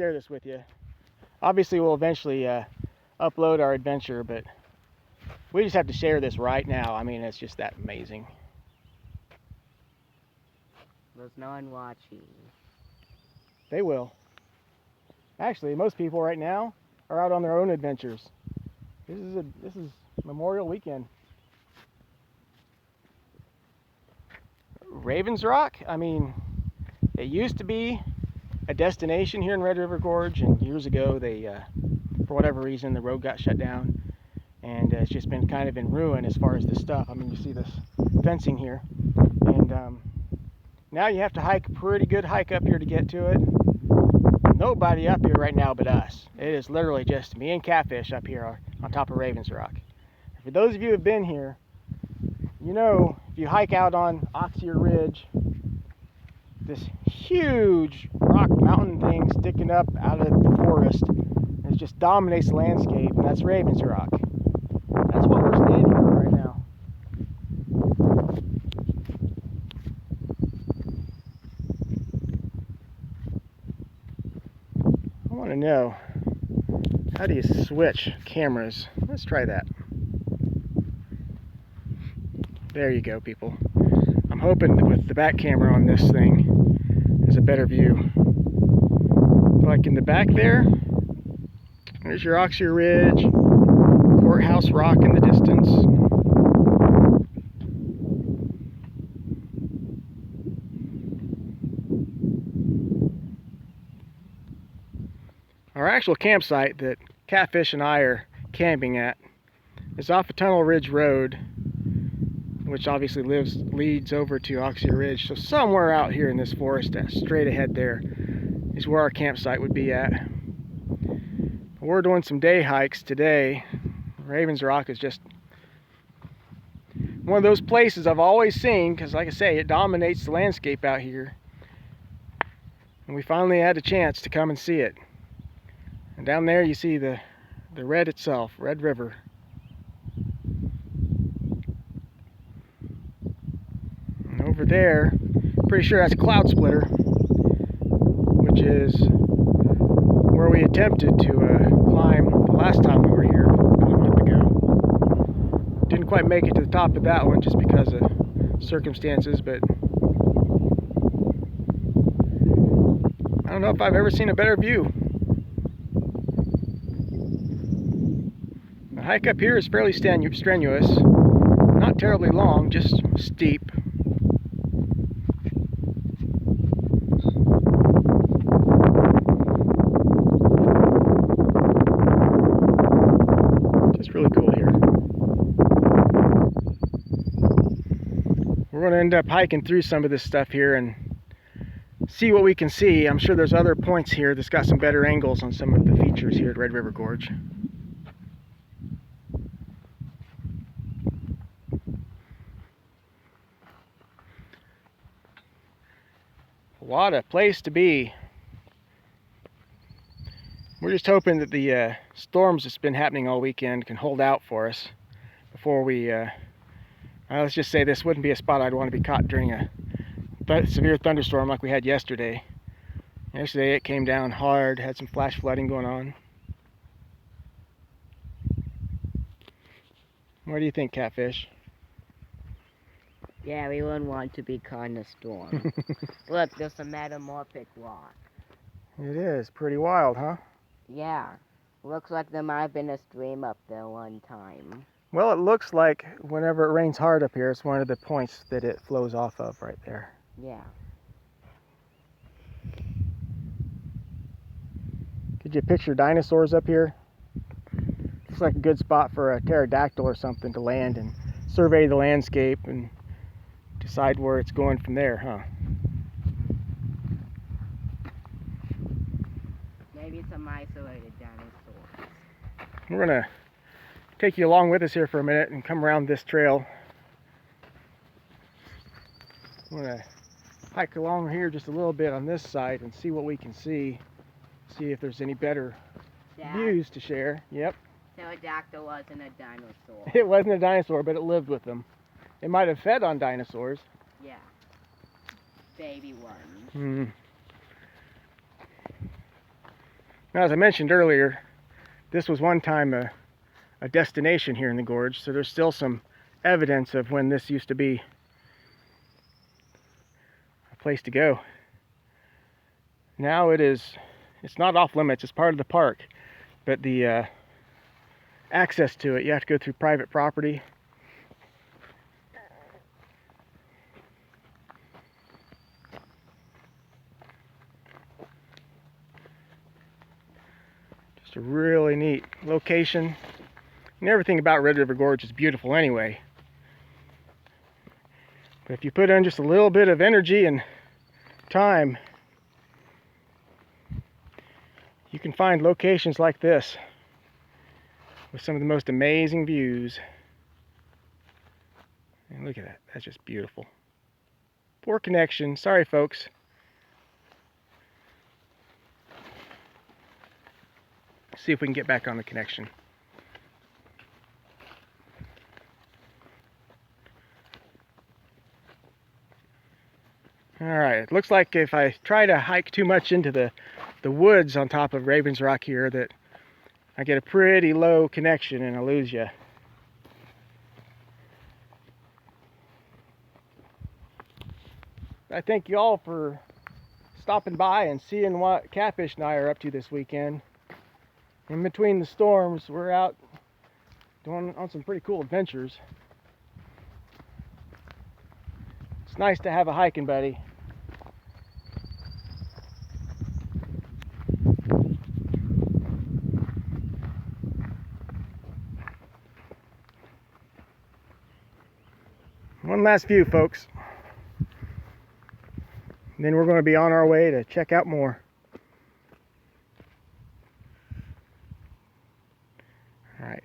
share this with you. Obviously, we'll eventually upload our adventure, but we just have to share this right now. I mean, it's just that amazing. There's no one watching. They will. Actually, most people right now are out on their own adventures. This is Memorial Weekend. Ravens Rock, I mean, it used to be a destination here in Red River Gorge, and years ago they, for whatever reason, the road got shut down, and it's just been kind of in ruin as far as this stuff. I mean, you see this fencing here, and now you have to hike a pretty good hike up here to get to it. Nobody up here right now but us. It is literally just me and Catfish up here on top of Ravens Rock. For those of you who have been here, you know, if you hike out on Oxear Ridge, this huge rock mountain thing sticking up out of the forest, and it just dominates the landscape, and that's Ravens Rock. That's what we're standing on right now. I want to know, how do you switch cameras? Let's try that. There you go, people. I'm hoping that with the back camera on this thing, there's a better view. Like in the back there's your Oxear Ridge, Courthouse Rock in the distance. Our actual campsite that Catfish and I are camping at is off of Tunnel Ridge Road, which obviously leads over to Oxear Ridge. So somewhere out here in this forest, straight ahead there, is where our campsite would be at. We're doing some day hikes today. Ravens Rock is just one of those places I've always seen, because like I say, it dominates the landscape out here. And we finally had a chance to come and see it. And down there you see the red itself, Red River. And over there, pretty sure that's Cloud Splitter, which is where we attempted to climb the last time we were here, about a month ago. Didn't quite make it to the top of that one just because of circumstances, but I don't know if I've ever seen a better view. The hike up here is fairly strenuous, not terribly long, just steep. Just really cool here. We're going to end up hiking through some of this stuff here and see what we can see. I'm sure there's other points here that's got some better angles on some of the features here at Red River Gorge. What a place to be. We're just hoping that the storms that's been happening all weekend can hold out for us before we, let's just say this wouldn't be a spot I'd want to be caught during a severe thunderstorm like we had yesterday. Yesterday it came down hard, had some flash flooding going on. What do you think, Catfish? Yeah, we wouldn't want to be caught in a storm. Look, there's a metamorphic rock. It is pretty wild, huh? Yeah. Looks like there might have been a stream up there one time. Well, it looks like whenever it rains hard up here, it's one of the points that it flows off of right there. Yeah. Could you picture dinosaurs up here? Looks like a good spot for a pterodactyl or something to land and survey the landscape and decide where it's going from there, huh? Maybe some isolated dinosaurs. We're gonna take you along with us here for a minute and come around this trail. I'm gonna hike along here just a little bit on this side and see what we can see if there's any better views to share. Yep. Pterodactyl wasn't a dinosaur. It wasn't a dinosaur, but it lived with them. It might have fed on dinosaurs. Yeah. Baby ones. Hmm. Now, as I mentioned earlier, this was one time a destination here in the gorge, so there's still some evidence of when this used to be a place to go. Now it's not off limits, it's part of the park, but the access to it, you have to go through private property. Just a really neat location. And everything about Red River Gorge is beautiful anyway. But if you put in just a little bit of energy and time, you can find locations like this with some of the most amazing views. And look at that, that's just beautiful. Poor connection, sorry folks. See if we can get back on the connection. Alright, it looks like if I try to hike too much into the woods on top of Ravens Rock here, that I get a pretty low connection and I lose you. I thank you all for stopping by and seeing what Catfish and I are up to this weekend. In between the storms, we're out doing on some pretty cool adventures. It's nice to have a hiking buddy. One last view, folks. Then we're going to be on our way to check out more. All right.